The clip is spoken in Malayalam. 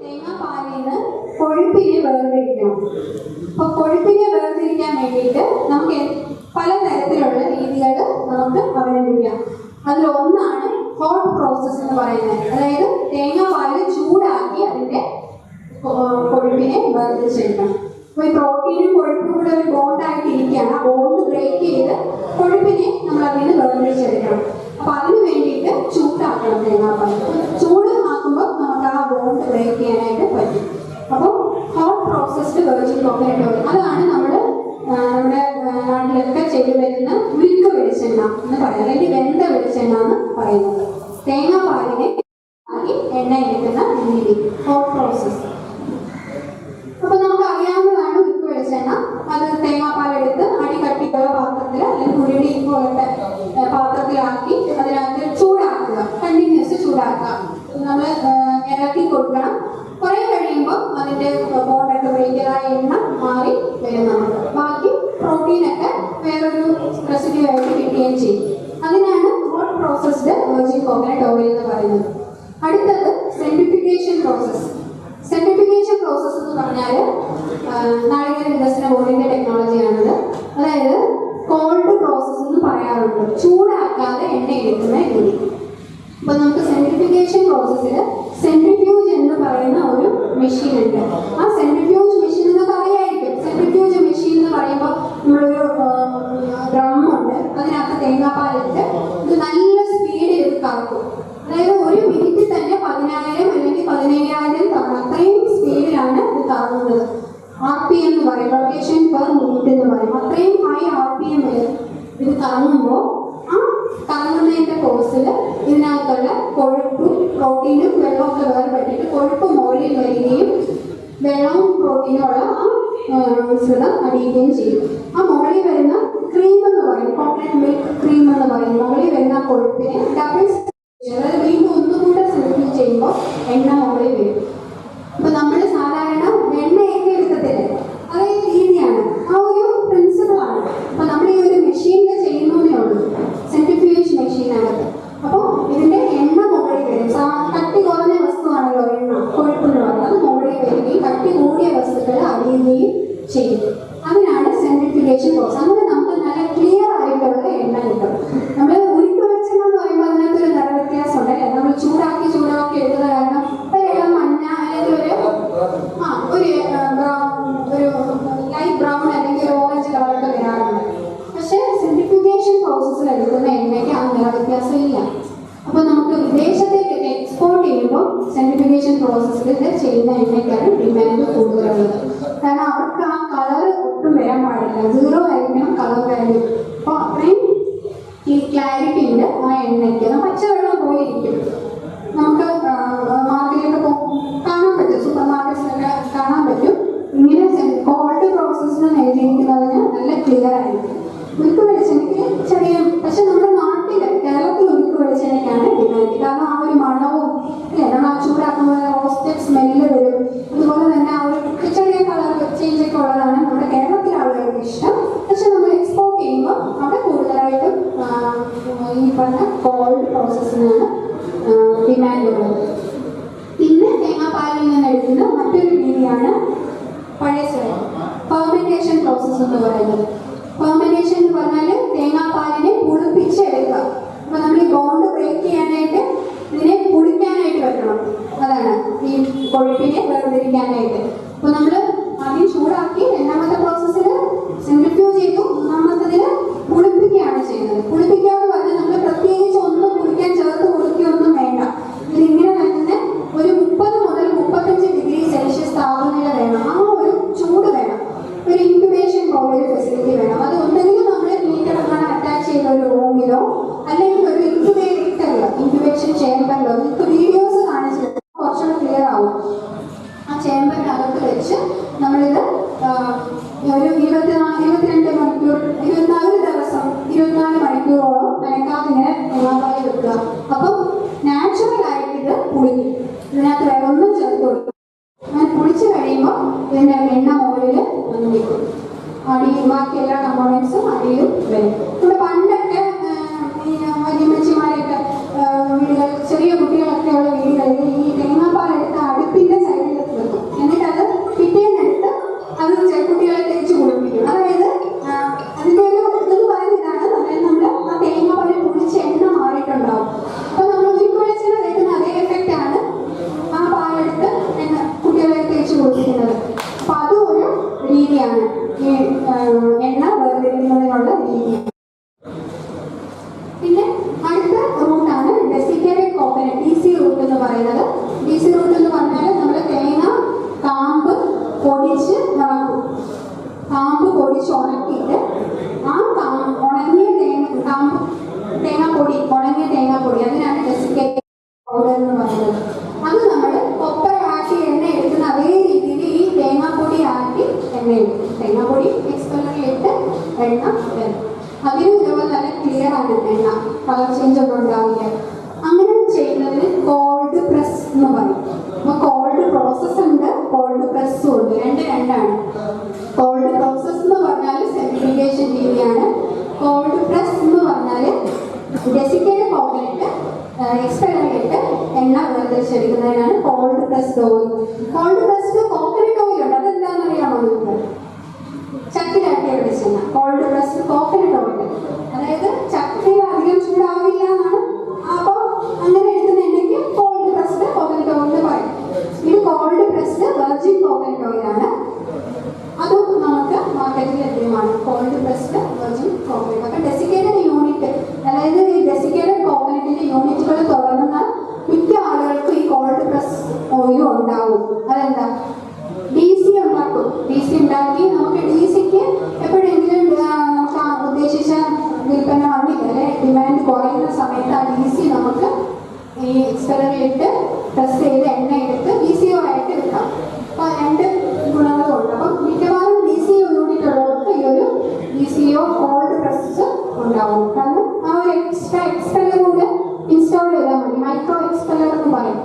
തേങ്ങാപ്പാലിൽ നിന്ന് കൊഴുപ്പിനെ വേർതിരിക്കണം. അപ്പോൾ കൊഴുപ്പിനെ വേർതിരിക്കാൻ വേണ്ടിയിട്ട് നമുക്ക് പലതരത്തിലുള്ള രീതികൾ നമുക്ക് അവലംബിക്കാം. അതിലൊന്നാണ് ഹോട്ട് പ്രോസസ്സ് എന്ന് പറയുന്നത്. അതായത് തേങ്ങാപ്പാലിൽ ചൂടാക്കി അതിൻ്റെ കൊഴുപ്പിനെ വേർതിരിച്ചെടുക്കണം. അപ്പോൾ ഈ പ്രോട്ടീനും കൊഴുപ്പും കൂടെ ഒരു ബോണ്ടായിട്ട് ഇരിക്കുകയാണ്. ആ ബോണ്ട് ബ്രേക്ക് ചെയ്ത് കൊഴുപ്പിനെ നമ്മൾ അതിൽ നിന്ന് വേർതിരിച്ചെടുക്കണം. അപ്പോൾ അതിന് വേണ്ടിയിട്ട് ചൂടാക്കണം തേങ്ങാപ്പാൽ. ചൂട് ആക്കുമ്പോൾ നമുക്ക് ആ ബോണ്ട് ബ്രേക്ക് ചെയ്യാനായിട്ട് പറ്റും. അപ്പോൾ hot processed virgin coconut oil, അതാണ് നമ്മുടെ നാട്ടിലൊക്കെ ചെയ്തു വരുന്ന ഉരുക്ക് വെളിച്ചെണ്ണ എന്ന് പറയുന്നത്, അല്ലെങ്കിൽ വെന്ത വെളിച്ചെണ്ണ എന്ന് പറയുന്നത്. തേങ്ങാപ്പാലിനെ ആക്കി എണ്ണ എടുക്കുന്ന രീതി ഹോട്ട് പ്രോസസ്. അപ്പൊ നമുക്ക് അറിയാവുന്നതാണ് ഉരുക്ക് വെളിച്ചെണ്ണ. അത് തേങ്ങാപ്പാലെടുത്ത് അടികട്ടിയുള്ള പാത്രത്തിൽ അല്ലെങ്കിൽ കുരുടി പോലത്തെ പാത്രത്തിലാക്കി അതിനകത്ത് ചൂടാക്കുക, കണ്ടിന്യൂസ് ചൂടാക്കുക. നമ്മൾ ഇറക്കി കൊടുക്കണം. കുറെ കഴിയുമ്പോൾ അതിന്റെ ബോണ്ടൊക്കെ ബ്രേക്കറായ എണ്ണ മാറി വരും. നമുക്ക് ബാക്കി പ്രോട്ടീനൊക്കെ വേറൊരു റെസിഡ്യൂ ആയിട്ട് കിട്ടുകയും ചെയ്യും. അതിനാണ് hot processed virgin coconut oil എന്ന് പറയുന്നത്. അടുത്തത് സെൻട്രിഫ്യൂഗേഷൻ പ്രോസസ്. സെൻട്രിഫ്യൂഗേഷൻ പ്രോസസ് എന്ന് പറഞ്ഞാൽ നാളികേര വികസന ബോർഡിന്റെ ടെക്നോളജിയാണത്. അതായത് കോൾഡ് പ്രോസസ് എന്ന് പറയാറുണ്ട്, ചൂടാക്കാതെ എണ്ണ എടുക്കുന്ന രീതി. അപ്പൊ നമുക്ക് സെൻട്രിഫ്യൂഗേഷൻ പ്രോസസ്സിൽ സെൻട്രിഫ്യൂജ് എന്ന് പറയുന്ന ഒരു മെഷീൻ ഉണ്ട്. ആ സെൻട്രിഫ്യൂജ് മെഷീൻ എന്നൊക്കെ അറിയായിരിക്കും. സെൻട്രിഫ്യൂജ് മെഷീൻ എന്ന് പറയുമ്പോൾ നമ്മളൊരു ഡ്രം ഉണ്ട്, അതിനകത്ത് തേങ്ങാപ്പാലിട്ട് ഇത് നല്ല സ്പീഡിൽ ഇത് കറക്കും. അതായത് ഒരു മിനിറ്റിൽ തന്നെ 10,000 അല്ലെങ്കിൽ 15,000 തവണ അത്രയും സ്പീഡിലാണ് ഇത് കറങ്ങുന്നത്. RPM എന്ന് പറയും, റൊട്ടേഷൻ പെർ മിനിറ്റ് എന്ന് പറയും. അത്രയും ഹൈ RPM ഇത് കറങ്ങുമ്പോൾ ആ കറങ്ങുന്നതിന്റെ കോഴ്സിൽ ഇതിനകത്തുള്ള കൊഴുപ്പും പ്രോട്ടീനും വെള്ളമൊക്കെ വേർപെട്ടിട്ട് കൊഴുപ്പ് മുകളിൽ വരികയും വെള്ളവും പ്രോട്ടീനും ഉള്ള ആ മിശ്രിതം അടിയുകയും ചെയ്യും. ആ മുകളിൽ വരുന്ന ക്രീം എന്ന് പറയും, കോക്കനട്ട് മിൽക്ക് ക്രീം എന്ന് പറയും. മുകളിൽ വരുന്ന കൊഴുപ്പിനെ ഡബിൾ, അതായത് വീണ്ടും ഒന്നുകൂടെ സെൻട്രിഫ്യൂജ് ചെയ്യുമ്പോൾ എണ്ണ മുകളിൽ വരും. അപ്പൊ നമ്മൾ സാധാരണ എണ്ണയൊക്കെ എടുക്കത്തില്ല, അതേ രീതിയാണ്, ആ ഒരു പ്രിൻസിപ്പിളാണ്. അപ്പൊ നമ്മൾ ഈ ഒരു മെഷീനിൽ ചെയ്യുന്നതേ ഉള്ളൂ, സെൻട്രിഫ്യൂജ് മെഷീനകത്ത്. അപ്പോൾ ഇതിന്റെ എണ്ണ മുകളിൽ വരും. കട്ടി കുറഞ്ഞ വസ്തുവാണല്ലോ എണ്ണ, കൊഴുപ്പ് എന്ന് പറയുന്നത്. അത് മുകളിൽ വരികയും കട്ടി കൂടിയ വസ്തുക്കൾ അടിയുകയും ചെയ്യും. അതിനാണ് സെൻട്രിഫ്യൂഗേഷൻ പ്രോസസ്. അങ്ങനെ നമുക്ക് നല്ല ക്ലിയർ ആയിട്ടുള്ള എണ്ണ കിട്ടും. നമ്മൾ ഉരുക്ക് വെളിച്ചെണ്ണ എന്ന് പറയുമ്പോൾ അതിനകത്തൊരു നിറ വ്യത്യാസം ഉണ്ട്. നമ്മൾ ചൂടാക്കി എടുക്കുന്ന കാരണം ഒരു ഇളം മഞ്ഞ അല്ലെങ്കിൽ ഒരു ലൈറ്റ് ബ്രൗൺ അല്ലെങ്കിൽ ഒരു ഓറഞ്ച് കളറൊക്കെ വരാറുണ്ട്. പക്ഷേ സെൻട്രിഫ്യൂഗേഷൻ പ്രോസസ്സിൽ എടുക്കുന്ന എണ്ണയ്ക്ക് ആ നിറ വ്യത്യാസം ഇല്ല. അപ്പോൾ നമുക്ക് വിദേശത്തേക്കൊക്കെ എക്സ്പോർട്ട് ചെയ്യുമ്പോൾ സെൻട്രിഫ്യൂഗേഷൻ പ്രോസസ്സിൽ ചെയ്യുന്ന എണ്ണയ്ക്കാണ് ഡിമാൻഡ് കൂടുതലുള്ളത്. കാരണം അവർക്ക് ആ കളർ ഒട്ടും വരാൻ പാടില്ല, 0 ആയിരിക്കണം കളർ വാല്യൂ. അപ്പോൾ അത്രയും ഈ ക്ലാരിറ്റി ഉണ്ട് ആ എണ്ണയ്ക്ക്. പച്ചവെള്ളം പോയിരിക്കും. നമുക്ക് മാർക്കറ്റിലൊക്കെ കാണാൻ പറ്റും, സൂപ്പർ മാർക്കറ്റ്സിലൊക്കെ കാണാൻ പറ്റും. ഇങ്ങനെ കോൾഡ് പ്രോസസ്സിന് എഴുതിയിരിക്കുന്നതിന് നല്ല ക്ലിയർ ആയിരിക്കും. ഉരുക്ക് വെളിച്ചെണ്ണയ്ക്ക് ചെറിയ, പക്ഷെ നമ്മുടെ നാട്ടിൽ കേരളത്തിൽ ഉരുക്ക് വെളിച്ചെണ്ണയ്ക്കാണ് ഡിമാൻഡ്. കാരണം ആ ഒരു മണവും അല്ലേ, നമ്മൾ ആ ചൂടാക്കുമ്പോൾ റോസ്റ്റഡ് സ്മെല്ല് വരും. അതുപോലെ തന്നെ ആ ഒരു ചെറിയ കളർ ചേഞ്ച് ഒക്കെ ഉള്ളതാണ് നമ്മുടെ കേരളത്തിലെ ആളുകൾക്ക് ഇഷ്ടം. പക്ഷെ നമ്മൾ എക്സ്പോർട്ട് ചെയ്യുമ്പോൾ അവിടെ കൂടുതലായിട്ടും ഈ പറഞ്ഞ കോൾഡ് പ്രോസസ്സിനാണ് ഡിമാൻഡ് ഉള്ളത്. പിന്നെ തേങ്ങാപ്പാലിൽ നിന്ന് എടുക്കുന്ന മറ്റൊരു രീതിയാണ് പഴയ സ്വയം ഫെർമെന്റേഷൻ പ്രോസസ്സ് എന്ന് പറയുന്നത്. ഫെർമെന്റേഷൻ എന്ന് പറഞ്ഞാൽ തേങ്ങാപ്പാലിനെ പുളിപ്പിച്ചെടുക്കുക. അപ്പോൾ നമ്മൾ ഈ ബോണ്ട് ബ്രേക്ക് ചെയ്യാനായിട്ട് ഇതിനെ പുളിക്കാനായിട്ട് വെക്കണം. അതാണ് ഈ കൊഴുപ്പിനെ വേർതിരിക്കാനായിട്ട്. അപ്പോൾ നമ്മൾ ആദ്യം ചൂടാക്കി, രണ്ടാമത്തെ പ്രോസസ്സിൽ സെൻട്രിഫ്യൂജ് ചെയ്തു, മൂന്നാമത്തതിൽ പുളിപ്പിക്കുകയാണ് ചെയ്യുന്നത്. പുളിപ്പിക്കുക എന്ന് പറഞ്ഞാൽ നമ്മൾ പ്രത്യേകിച്ച് ഒന്നും പുളിക്കാൻ ചേർത്ത് കൊടുക്കുകയൊന്നും വേണ്ട. ഇതിങ്ങനെ തന്നെ ഒരു 30 മുതൽ 35 ഡിഗ്രി സെൽഷ്യസ് താപനില വേണം. ആ ഒരു ചൂട് വേണം. ഒരു ഇൻക്യുബേഷൻ പോലെ ഒരു ഫെസിലിറ്റി വേണം. അത് ഒന്നെങ്കിലും നമ്മൾ വീട്ടിലാണ് അറ്റാച്ച് ചെയ്ത ഒരു റൂമിലോ അല്ലെങ്കിൽ ഒരു ഇൻക്യുബേഷൻ ചേമ്പറിലോ. നിങ്ങൾക്ക് വീഡിയോസ് കാണിച്ചിട്ട് കുറച്ചുകൂടെ ക്ലിയർ ആവും. ആ ചേമ്പറിനകത്ത് വെച്ച് നമ്മളിത് ഒരു 22 മണിക്കൂർ, 24 ദിവസം, 24 മണിക്കൂറോളം നനക്കാതിങ്ങനെ തേങ്ങാപ്പാൽ വെക്കുക. അപ്പം നാച്ചുറൽ ആയിട്ട് ഇത് പുളിക്കും. ഇതിനകത്ത് വേറെ ഒന്നും ചേർത്ത് കൊടുക്കും. അങ്ങനെ പുളിച്ച് കഴിയുമ്പോൾ ഇതിൻ്റെ എണ്ണ മുകളിൽ വന്ന് നിൽക്കും. അടിയും ബാക്കി എല്ലാ കമ്പോണൻസും അടിയും വരും. ഇവിടെ പണ്ടൊക്കെ വലിയമ്മച്ചിമാരൊക്കെ വീടുകൾ, ചെറിയ കുട്ടികളൊക്കെ ഉള്ള വീടുകളിൽ ഈ തേങ്ങാപ്പാൽ എടുത്ത് അടുപ്പിൻ്റെ സൈഡിൽ പിന്നെ അടുത്ത റൂട്ടാണ് ഡെസിക്കേറ്റഡ് കോക്കനട്ട്, DC റൂട്ട് എന്ന് പറയുന്നത്. DC റൂട്ട് എന്ന് പറഞ്ഞാൽ നമ്മൾ തേങ്ങ കാമ്പ് പൊടിച്ച് ഉണക്കും. കാമ്പ് പൊടിച്ച് ഉണക്കിയിട്ട് ആ ഉണങ്ങിയ തേങ്ങാപ്പൊടി ഉണങ്ങിയ തേങ്ങാപ്പൊടി അതിനാണ് ഡെസിക്കേറ്റഡ് പൗഡർ എന്ന് പറയുന്നത്. അത് നമ്മൾ കൊപ്പരയാക്കി എണ്ണ എടുക്കുന്ന അതേ രീതിയിൽ ഈ തേങ്ങാപ്പൊടി ആക്കി എണ്ണ എടുക്കും. തേങ്ങാപ്പൊടി എക്സ്പെല്ലറിലിട്ട് എണ്ണ വരും. അതിനും ഇതുപോലെ നല്ല ക്ലിയർ ആണ് എണ്ണ, കളർ ചേഞ്ച് ഒന്നും ഉണ്ടാവില്ല. അങ്ങനെ ചെയ്യുന്നതിന് കോൾഡ് പ്രസ് എന്ന് പറയും. അപ്പോൾ കോൾഡ് പ്രോസസ് ഉണ്ട്, കോൾഡ് പ്രസ്സും ഉണ്ട്, രണ്ടാണ്. കോൾഡ് പ്രോസസ് എന്ന് പറഞ്ഞാൽ സെൻട്രിഫ്യൂഗേഷൻ രീതിയാണ്. കോൾഡ് പ്രസ് എന്ന് പറഞ്ഞാൽ ഡെസിക്കേറ്റഡ് കോക്കനട്ട് എക്സ്പെല്ലറിലിട്ട് എണ്ണ വേർതിരിച്ചെടുക്കുന്നതിനാണ് cold pressed oil. Cold pressed coconut oil ഉണ്ട്, അതെന്താണെന്ന് അറിയാമോ നിങ്ങൾക്ക്? ചക്കിലാട്ടിയ വെളിച്ചെണ്ണ, കോൾഡ് പ്രസ്ഡ് കോക്കനട്ട് ഓയിൽ. അതായത് ചക്കയിൽ അധികം ചൂടാവില്ല എന്നാണ്. അപ്പോൾ അങ്ങനെ എടുക്കുന്ന എണ്ണയ്ക്ക് കോൾഡ് പ്രസ്ഡ് കോക്കനട്ട് ഓയിൽ എന്ന് പറയും. ഇത് കോൾഡ് പ്രസ്ഡ് വെർജിൻ കോക്കനട്ട് ഓയിലാണ്. അതും നമുക്ക് മാർക്കറ്റിൽ ലഭ്യമാണ്, കോൾഡ് പ്രസ്ഡ് വെർജിൻ കോക്കനട്ട്. അപ്പം ഡെസിക്കേറ്റഡ് യൂണിറ്റ്, അതായത് ഈ ഡെസിക്കേറ്റഡ് കോക്കനട്ടിന്റെ യൂണിറ്റുകൾ തുടങ്ങുന്ന മിക്ക ആളുകൾക്കും ഈ കോൾഡ് പ്രസ് ഓയിലും ഉണ്ടാവും. അതെന്താ? DC ഉണ്ടാക്കും. DC ഉണ്ടാക്കി നമുക്ക് DCക്ക് എപ്പോഴെങ്കിലും നമുക്ക് ഉദ്ദേശിച്ച വിൽപ്പന വന്നില്ല, അല്ലെ ഡിമാൻഡ് കുറയുന്ന സമയത്ത് ആ DC നമുക്ക് ഈ എക്സ്പെല്ലറിലിട്ട് പ്രസ് ചെയ്ത് എണ്ണ എടുത്ത് DCO ആയിട്ട് എടുക്കാം. അപ്പോൾ രണ്ട് ഗുണങ്ങളും ഉണ്ട്. അപ്പം മിക്കവാറും DCO യൂണിറ്റ് ഉള്ളവർക്ക് ഈ ഒരു DCO കോൾഡ് പ്രസ് ഉണ്ടാവും. കാരണം ആ ഒരു എക്സ്ട്രാ എക്സ്പെല്ലർ കൂടെ ഇൻസ്റ്റാൾ ചെയ്താൽ മതി. മൈക്രോ എക്സ്പെല്ലർ എന്ന് പറയും.